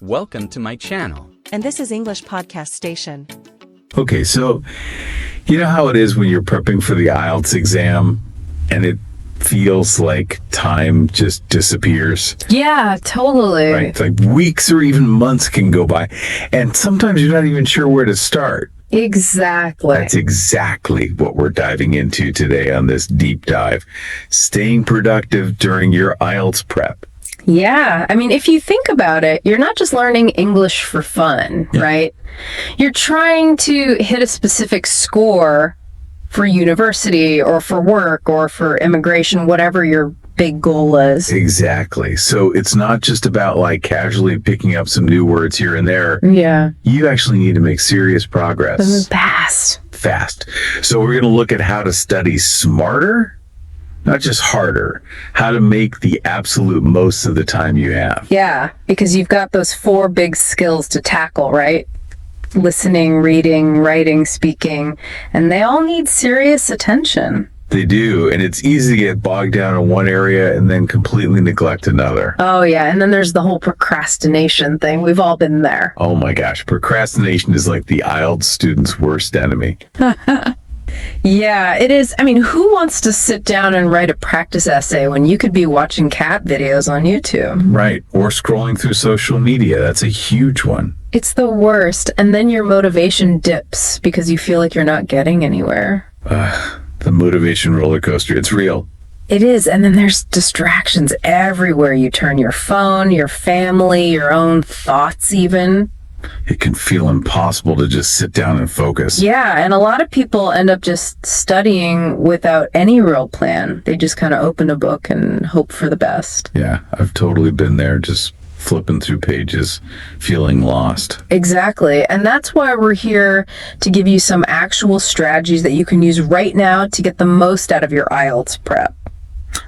Welcome to my channel. And this is English Podcast Station. Okay, so you know how it is when you're prepping for the IELTS exam and it feels like time just disappears? Yeah, totally. Right? It's like weeks or even months can go by, and sometimes you're not even sure where to start. Exactly. That's exactly what we're diving into today on this deep dive. Staying productive during your IELTS prep. Yeah. I mean, if you think about it, you're not just learning English for fun, right? You're trying to hit a specific score for university or for work or for immigration, whatever your big goal is. Exactly. So it's not just about like casually picking up some new words here and there. Yeah. You actually need to make serious progress. Fast. So we're going to look at how to study smarter, not just harder, how to make the absolute most of the time you have. Yeah, because you've got those 4 big skills to tackle, right? Listening, reading, writing, speaking, and they all need serious attention. They do, and it's easy to get bogged down in one area and then completely neglect another. Oh, yeah, and then there's the whole procrastination thing. We've all been there. Oh my gosh, procrastination is like the IELTS student's worst enemy. Yeah, it is. I mean, who wants to sit down and write a practice essay when you could be watching cat videos on YouTube? Right, or scrolling through social media. That's a huge one. It's the worst. And then your motivation dips because you feel like you're not getting anywhere. The motivation roller coaster, it's real. It is. And then there's distractions everywhere. You turn your phone, your family, your own thoughts even. It can feel impossible to just sit down and focus. Yeah, and a lot of people end up just studying without any real plan. They just kind of open a book and hope for the best. Yeah, I've totally been there, just flipping through pages, feeling lost. Exactly. And that's why we're here to give you some actual strategies that you can use right now to get the most out of your IELTS prep.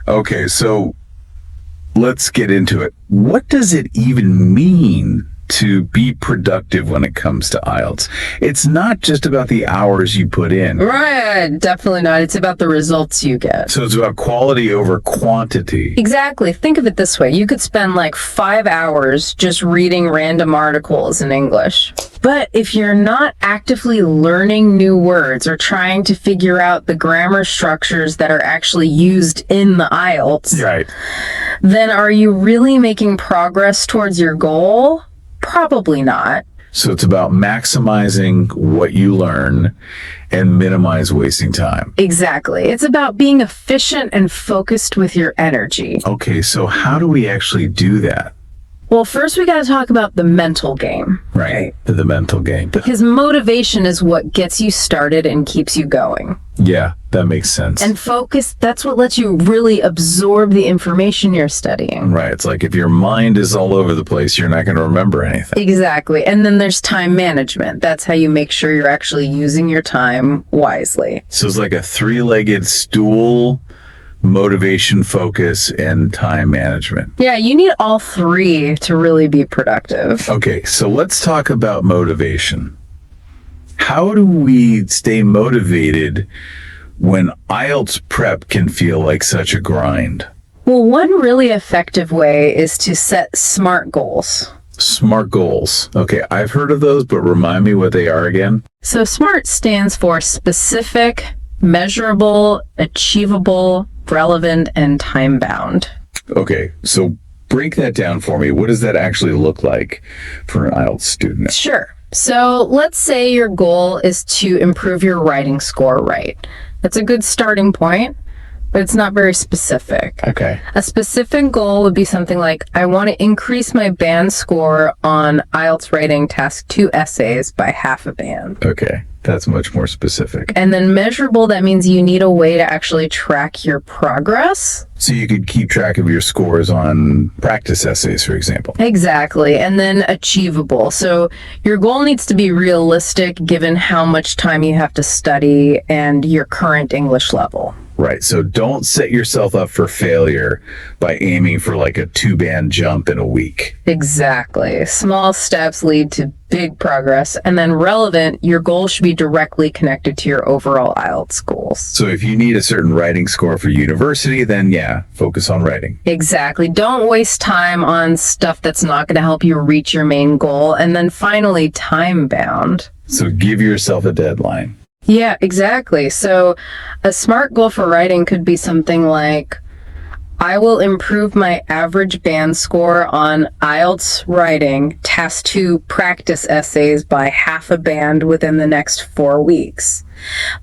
Okay, so let's get into it. What does it even mean to be productive when it comes to IELTS? It's not just about the hours you put in. Right, definitely not. It's about the results you get. So it's about quality over quantity. Exactly. Think of it this way. You could spend like 5 hours just reading random articles in English. But if you're not actively learning new words or trying to figure out the grammar structures that are actually used in the IELTS, Right. then are you really making progress towards your goal? Probably not. So it's about maximizing what you learn and minimize wasting time. Exactly. It's about being efficient and focused with your energy. Okay, so how do we actually do that? Well, first we got to talk about the mental game. Right. The mental game. Because motivation is what gets you started and keeps you going. Yeah, that makes sense. And focus, that's what lets you really absorb the information you're studying. Right. It's like if your mind is all over the place, you're not going to remember anything. Exactly. And then there's time management. That's how you make sure you're actually using your time wisely. So it's like a 3-legged stool: motivation, focus, and time management. Yeah, you need all 3 to really be productive. Okay, so let's talk about motivation. How do we stay motivated when IELTS prep can feel like such a grind? Well, one really effective way is to set SMART goals. SMART goals. Okay, I've heard of those, but remind me what they are again. So SMART stands for specific, measurable, achievable, relevant, and time-bound. Okay, so break that down for me. What does that actually look like for an IELTS student? Sure. So let's say your goal is to improve your writing score, right? That's a good starting point, but it's not very specific. Okay. A specific goal would be something like, I want to increase my band score on IELTS writing task 2 essays by half a band. Okay, that's much more specific. And then measurable, that means you need a way to actually track your progress. So you could keep track of your scores on practice essays, for example. Exactly. And then achievable. So your goal needs to be realistic given how much time you have to study and your current English level. Right. So don't set yourself up for failure by aiming for like a 2-band jump in a week. Exactly. Small steps lead to big progress. And then relevant, your goal should be directly connected to your overall IELTS goals. So if you need a certain writing score for university, then yeah, focus on writing. Exactly. Don't waste time on stuff that's not going to help you reach your main goal. And then finally, time bound. So give yourself a deadline. Yeah, exactly. So a SMART goal for writing could be something like, I will improve my average band score on IELTS writing, task 2 practice essays by half a band within the next 4 weeks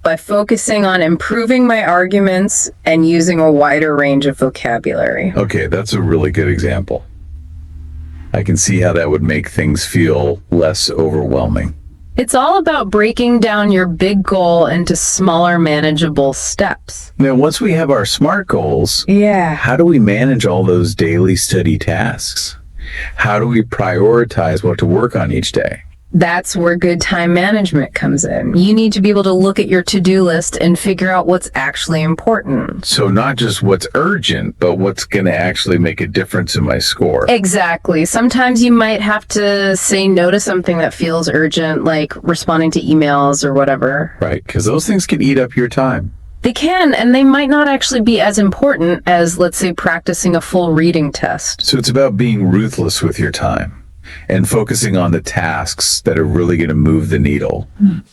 by focusing on improving my arguments and using a wider range of vocabulary. Okay, that's a really good example. I can see how that would make things feel less overwhelming. It's all about breaking down your big goal into smaller, manageable steps. Now, once we have our SMART goals, how do we manage all those daily study tasks? How do we prioritize what to work on each day? That's where good time management comes in. You need to be able to look at your to-do list and figure out what's actually important. So not just what's urgent, but what's going to actually make a difference in my score. Exactly. Sometimes you might have to say no to something that feels urgent, like responding to emails or whatever. Right, because those things can eat up your time. They can, and they might not actually be as important as, let's say, practicing a full reading test. So it's about being ruthless with your time and focusing on the tasks that are really going to move the needle.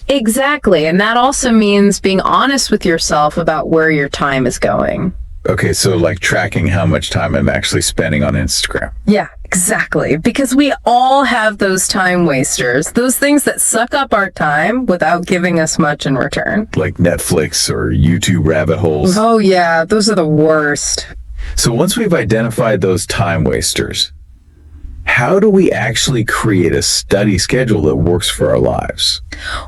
Exactly. And that also means being honest with yourself about where your time is going. Okay, so like tracking how much time I'm actually spending on Instagram. Yeah, exactly. Because we all have those time wasters, those things that suck up our time without giving us much in return. Like Netflix or YouTube rabbit holes. Oh, yeah, those are the worst. So once we've identified those time wasters, how do we actually create a study schedule that works for our lives?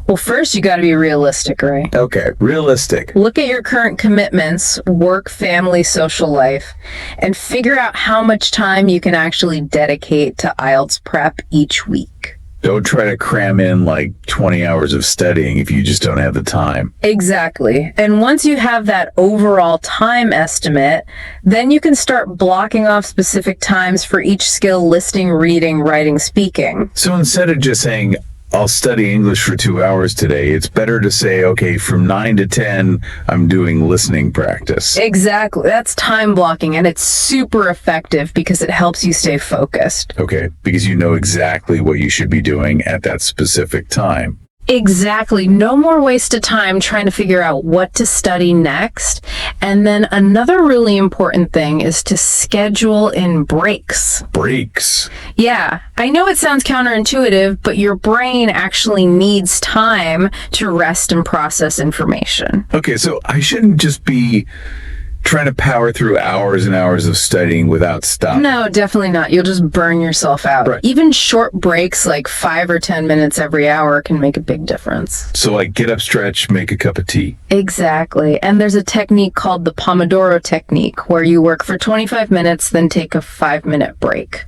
Well, first, you got to be realistic, right? Okay, realistic. Look at your current commitments, work, family, social life, and figure out how much time you can actually dedicate to IELTS prep each week. Don't try to cram in like 20 hours of studying if you just don't have the time. Exactly. And once you have that overall time estimate, then you can start blocking off specific times for each skill: listening, reading, writing, speaking. So instead of just saying, I'll study English for 2 hours today, it's better to say, okay, from 9 to 10, I'm doing listening practice. Exactly. That's time blocking, and it's super effective because it helps you stay focused. Okay, because you know exactly what you should be doing at that specific time. Exactly. No more waste of time trying to figure out what to study next. And then another really important thing is to schedule in breaks. Breaks? Yeah, I know it sounds counterintuitive, but your brain actually needs time to rest and process information. Okay, so I shouldn't just be trying to power through hours and hours of studying without stopping. No, definitely not. You'll just burn yourself out. Right. Even short breaks, like 5 or 10 minutes every hour, can make a big difference. So like get up, stretch, make a cup of tea. Exactly. And there's a technique called the Pomodoro technique, where you work for 25 minutes, then take a 5-minute break.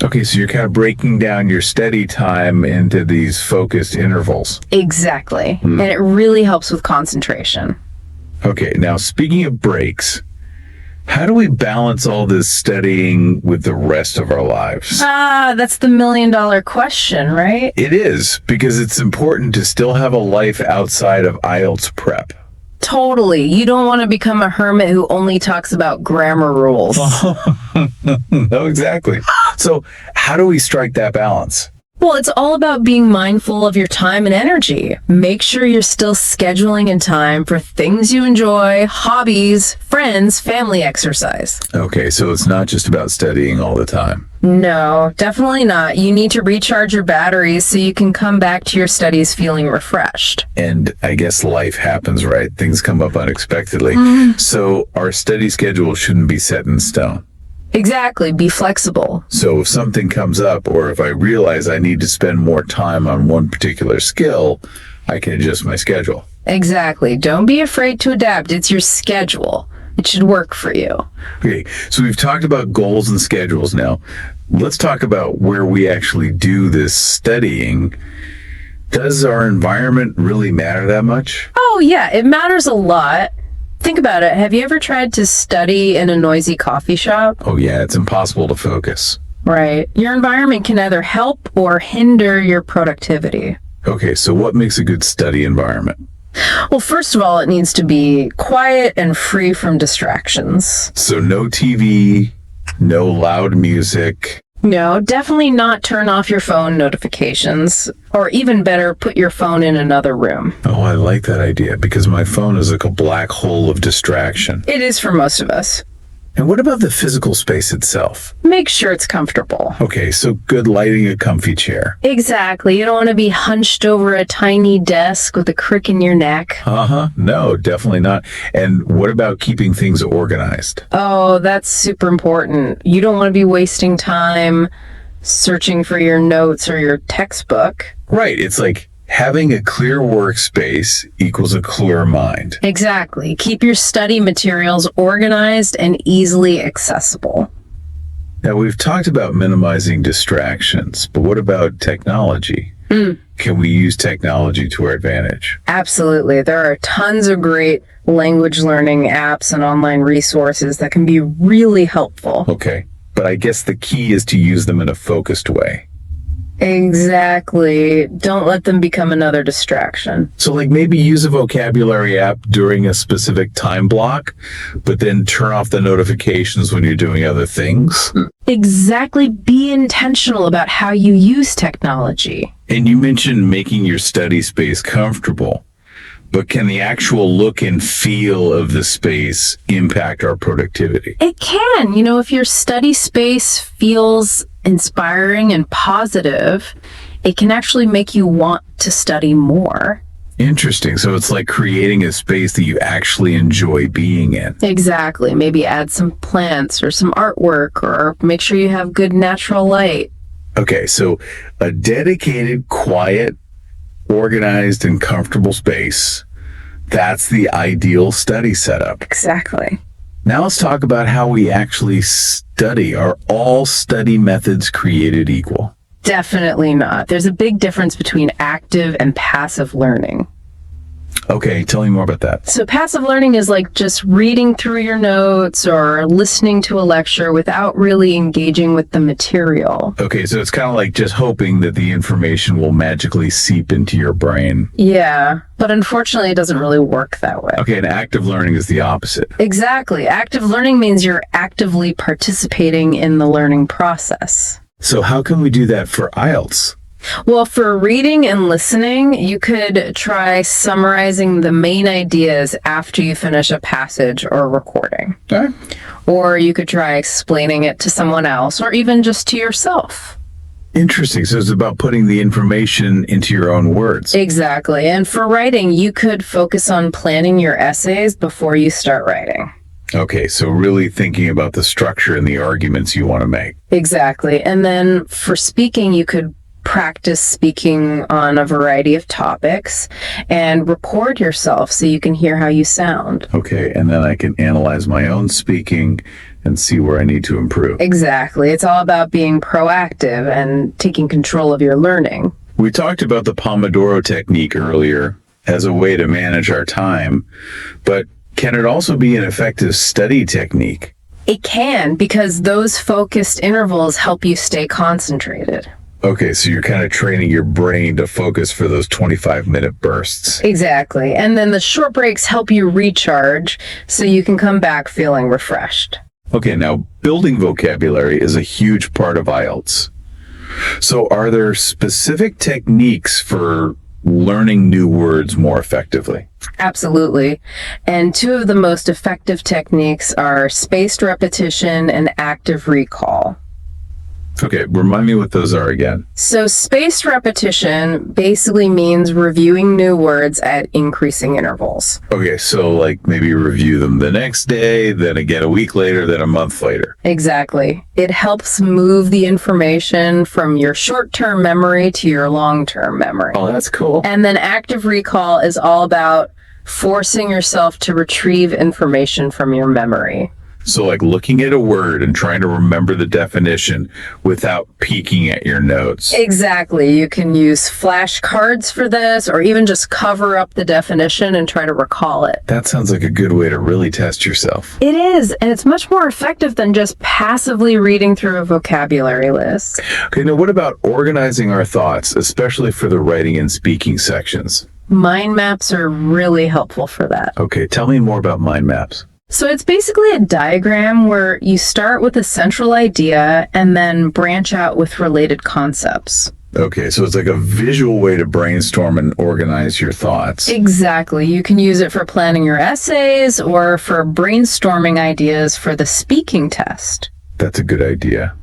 Okay, so you're kind of breaking down your study time into these focused intervals. Exactly. And it really helps with concentration. Okay, now speaking of breaks, how do we balance all this studying with the rest of our lives? That's the $1,000,000 question, right? It is, because it's important to still have a life outside of IELTS prep. Totally. You don't want to become a hermit who only talks about grammar rules. No, exactly. So how do we strike that balance? Well, it's all about being mindful of your time and energy. Make sure you're still scheduling in time for things you enjoy, hobbies, friends, family, exercise. Okay, so it's not just about studying all the time. No, definitely not. You need to recharge your batteries so you can come back to your studies feeling refreshed. And I guess life happens, right? Things come up unexpectedly. So our study schedule shouldn't be set in stone. Exactly. Be flexible. So if something comes up, or if I realize I need to spend more time on one particular skill, I can adjust my schedule. Exactly. Don't be afraid to adapt. It's your schedule. It should work for you. Okay, so we've talked about goals and schedules now. Let's talk about where we actually do this studying. Does our environment really matter that much? Oh, yeah. It matters a lot. Think about it. Have you ever tried to study in a noisy coffee shop? Oh yeah, it's impossible to focus. Right. Your environment can either help or hinder your productivity. Okay, so what makes a good study environment? Well, first of all, it needs to be quiet and free from distractions. So no TV, no loud music. No, definitely not turn off your phone notifications. Or even better, put your phone in another room. Oh, I like that idea because my phone is like a black hole of distraction. It is for most of us. And what about the physical space itself? Make sure it's comfortable. Okay, so good lighting, a comfy chair. Exactly. You don't want to be hunched over a tiny desk with a crick in your neck. No, definitely not. And what about keeping things organized? Oh, that's super important. You don't want to be wasting time searching for your notes or your textbook. Right, it's like having a clear workspace equals a clear mind. Exactly. Keep your study materials organized and easily accessible. Now, we've talked about minimizing distractions, but what about technology? Can we use technology to our advantage? Absolutely. There are tons of great language learning apps and online resources that can be really helpful. Okay, but I guess the key is to use them in a focused way. Exactly. Don't let them become another distraction. So like maybe use a vocabulary app during a specific time block, but then turn off the notifications when you're doing other things. Exactly. Be intentional about how you use technology. And you mentioned making your study space comfortable, but can the actual look and feel of the space impact our productivity? It can. If your study space feels inspiring and positive, it can actually make you want to study more. Interesting. So it's like creating a space that you actually enjoy being in. Exactly. Maybe add some plants or some artwork, or make sure you have good natural light. Okay, so a dedicated, quiet, organized, and comfortable space. That's the ideal study setup. Exactly. Now let's talk about how we actually study. Are all study methods created equal? Definitely not. There's a big difference between active and passive learning. Okay, tell me more about that. So passive learning is like just reading through your notes or listening to a lecture without really engaging with the material. Okay, so it's kind of like just hoping that the information will magically seep into your brain. Yeah, but unfortunately it doesn't really work that way. Okay, and active learning is the opposite. Exactly. Active learning means you're actively participating in the learning process. So how can we do that for IELTS? Well, for reading and listening, you could try summarizing the main ideas after you finish a passage or recording. Okay. Or you could try explaining it to someone else, or even just to yourself. Interesting. So it's about putting the information into your own words. Exactly. And for writing, you could focus on planning your essays before you start writing. Okay, so really thinking about the structure and the arguments you want to make. Exactly. And then for speaking, you could practice speaking on a variety of topics and record yourself so you can hear how you sound. Okay, and then I can analyze my own speaking and see where I need to improve. Exactly. It's all about being proactive and taking control of your learning. We talked about the Pomodoro technique earlier as a way to manage our time, but can it also be an effective study technique? It can, because those focused intervals help you stay concentrated. Okay, so you're kind of training your brain to focus for those 25-minute bursts. Exactly. And then the short breaks help you recharge so you can come back feeling refreshed. Okay, now building vocabulary is a huge part of IELTS. So are there specific techniques for learning new words more effectively? Absolutely. And two of the most effective techniques are spaced repetition and active recall. Okay, remind me what those are again. So spaced repetition basically means reviewing new words at increasing intervals. Okay, so like maybe review them the next day, then again a week later, then a month later. Exactly. It helps move the information from your short-term memory to your long-term memory. Oh, that's cool. And then active recall is all about forcing yourself to retrieve information from your memory. So like looking at a word and trying to remember the definition without peeking at your notes. Exactly. You can use flashcards for this, or even just cover up the definition and try to recall it. That sounds like a good way to really test yourself. It is, and it's much more effective than just passively reading through a vocabulary list. Okay, now what about organizing our thoughts, especially for the writing and speaking sections? Mind maps are really helpful for that. Okay, tell me more about mind maps. So it's basically a diagram where you start with a central idea and then branch out with related concepts. Okay, so it's like a visual way to brainstorm and organize your thoughts. Exactly. You can use it for planning your essays or for brainstorming ideas for the speaking test. That's a good idea.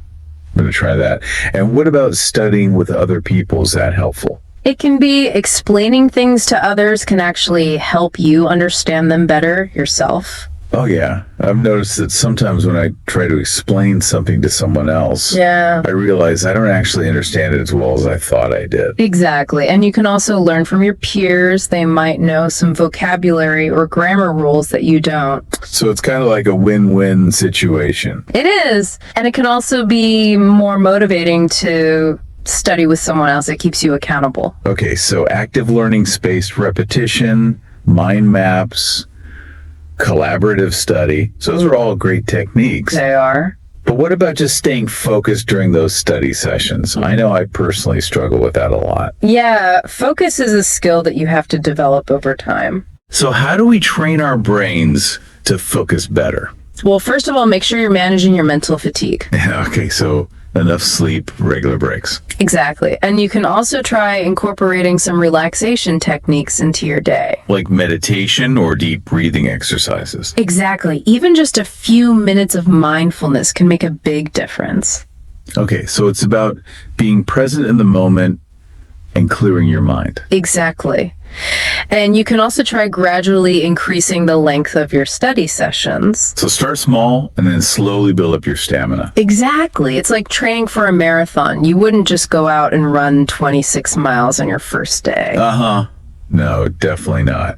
I'm going to try that. And what about studying with other people? Is that helpful? It can be explaining things to others can actually help you understand them better yourself. Oh, yeah. I've noticed that sometimes when I try to explain something to someone else, I realize I don't actually understand it as well as I thought I did. Exactly. And you can also learn from your peers. They might know some vocabulary or grammar rules that you don't. So it's kind of like a win-win situation. It is. And it can also be more motivating to study with someone else. It keeps you accountable. Okay, so active learning, spaced repetition, mind maps, collaborative study. So those are all great techniques. They are. But what about just staying focused during those study sessions? I know I personally struggle with that a lot. Yeah, focus is a skill that you have to develop over time. So how do we train our brains to focus better? Well, first of all, make sure you're managing your mental fatigue. Okay, so enough sleep, regular breaks. Exactly. And you can also try incorporating some relaxation techniques into your day. Like meditation or deep breathing exercises. Exactly. Even just a few minutes of mindfulness can make a big difference. Okay, so it's about being present in the moment and clearing your mind. Exactly. And you can also try gradually increasing the length of your study sessions. So start small and then slowly build up your stamina. Exactly. It's like training for a marathon. You wouldn't just go out and run 26 miles on your first day. No, definitely not.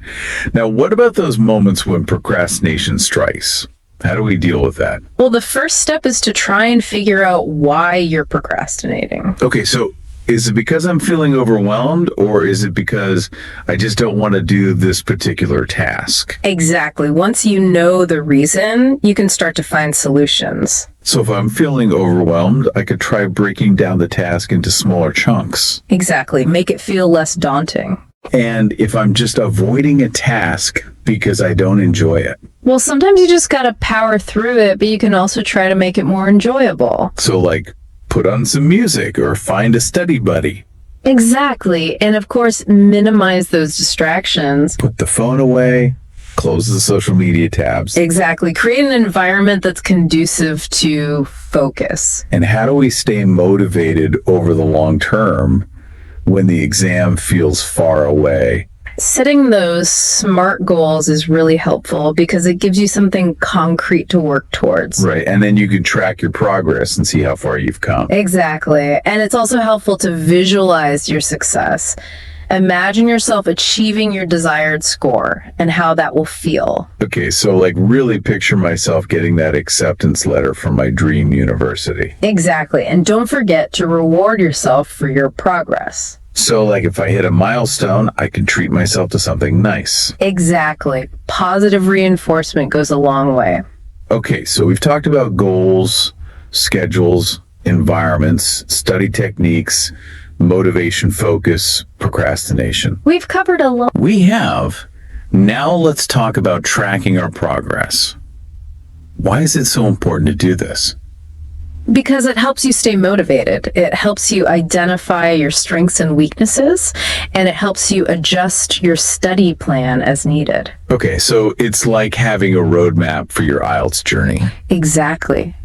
Now, what about those moments when procrastination strikes? How do we deal with that? Well, the first step is to try and figure out why you're procrastinating. Okay, so is it because I'm feeling overwhelmed, or is it because I just don't want to do this particular task? Exactly. Once you know the reason, you can start to find solutions. So if I'm feeling overwhelmed, I could try breaking down the task into smaller chunks. Exactly. Make it feel less daunting. And if I'm just avoiding a task because I don't enjoy it. Well, sometimes you just gotta power through it, but you can also try to make it more enjoyable. So like, put on some music or find a study buddy. Exactly. And of course, minimize those distractions. Put the phone away, close the social media tabs. Exactly. Create an environment that's conducive to focus. And how do we stay motivated over the long term when the exam feels far away? Setting those SMART goals is really helpful because it gives you something concrete to work towards. Right. And then you can track your progress and see how far you've come. Exactly. And it's also helpful to visualize your success. Imagine yourself achieving your desired score and how that will feel. Okay, so like really picture myself getting that acceptance letter from my dream university. Exactly. And don't forget to reward yourself for your progress. So like if I hit a milestone, I can treat myself to something nice. Exactly. Positive reinforcement goes a long way. Okay, so we've talked about goals, schedules, environments, study techniques, motivation, focus, procrastination. We've covered a lot. We have. Now let's talk about tracking our progress. Why is it so important to do this? Because it helps you stay motivated. It helps you identify your strengths and weaknesses, and it helps you adjust your study plan as needed. Okay, so it's like having a roadmap for your IELTS journey. Exactly.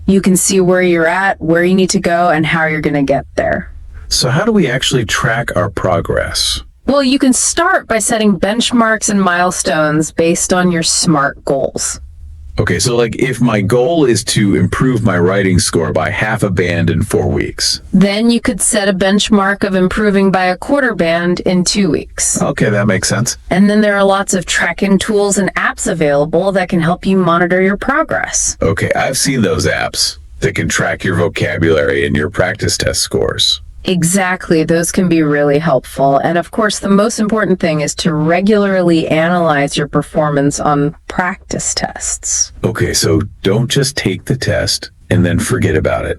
You can see where you're at, where you need to go, and how you're going to get there. So how do we actually track our progress? Well, you can start by setting benchmarks and milestones based on your SMART goals. Okay, so like if my goal is to improve my writing score by half a band in 4 weeks. Then you could set a benchmark of improving by a quarter band in 2 weeks. Okay, that makes sense. And then there are lots of tracking tools and apps available that can help you monitor your progress. Okay, I've seen those apps that can track your vocabulary and your practice test scores. Exactly. Those can be really helpful. And of course, the most important thing is to regularly analyze your performance on practice tests. Okay, so don't just take the test and then forget about it.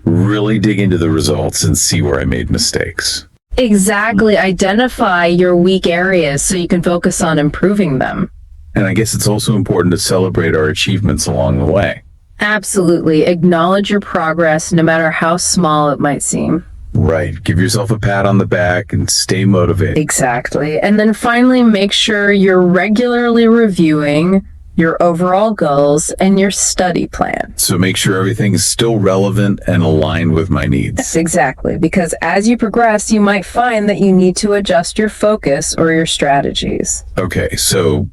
Really dig into the results and see where I made mistakes. Exactly. Identify your weak areas so you can focus on improving them. And I guess it's also important to celebrate our achievements along the way. Absolutely. Acknowledge your progress, no matter how small it might seem. Right. Give yourself a pat on the back and stay motivated. Exactly. And then finally, make sure you're regularly reviewing your overall goals and your study plan. So make sure everything is still relevant and aligned with my needs. Exactly. Because as you progress, you might find that you need to adjust your focus or your strategies. Okay, so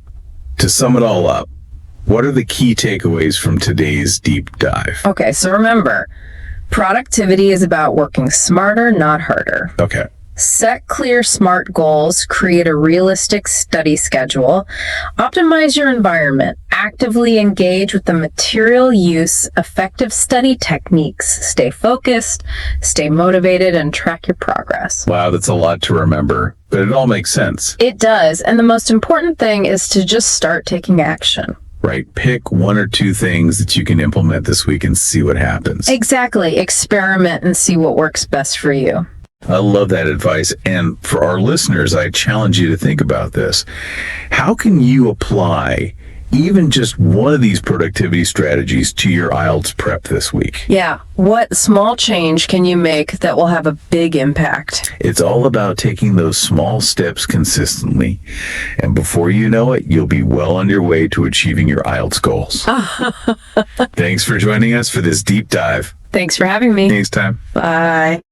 to sum it all up, what are the key takeaways from today's deep dive? Okay, so remember, productivity is about working smarter, not harder. Okay. Set clear, smart goals, create a realistic study schedule, optimize your environment, actively engage with the material use, effective study techniques, stay focused, stay motivated, and track your progress. Wow, that's a lot to remember, but it all makes sense. It does, and the most important thing is to just start taking action. Right? Pick 1 or 2 things that you can implement this week and see what happens. Exactly. Experiment and see what works best for you. I love that advice. And for our listeners, I challenge you to think about this. How can you apply even just one of these productivity strategies to your IELTS prep this week? Yeah. What small change can you make that will have a big impact? It's all about taking those small steps consistently. And before you know it, you'll be well on your way to achieving your IELTS goals. Thanks for joining us for this deep dive. Thanks for having me. Next time. Bye.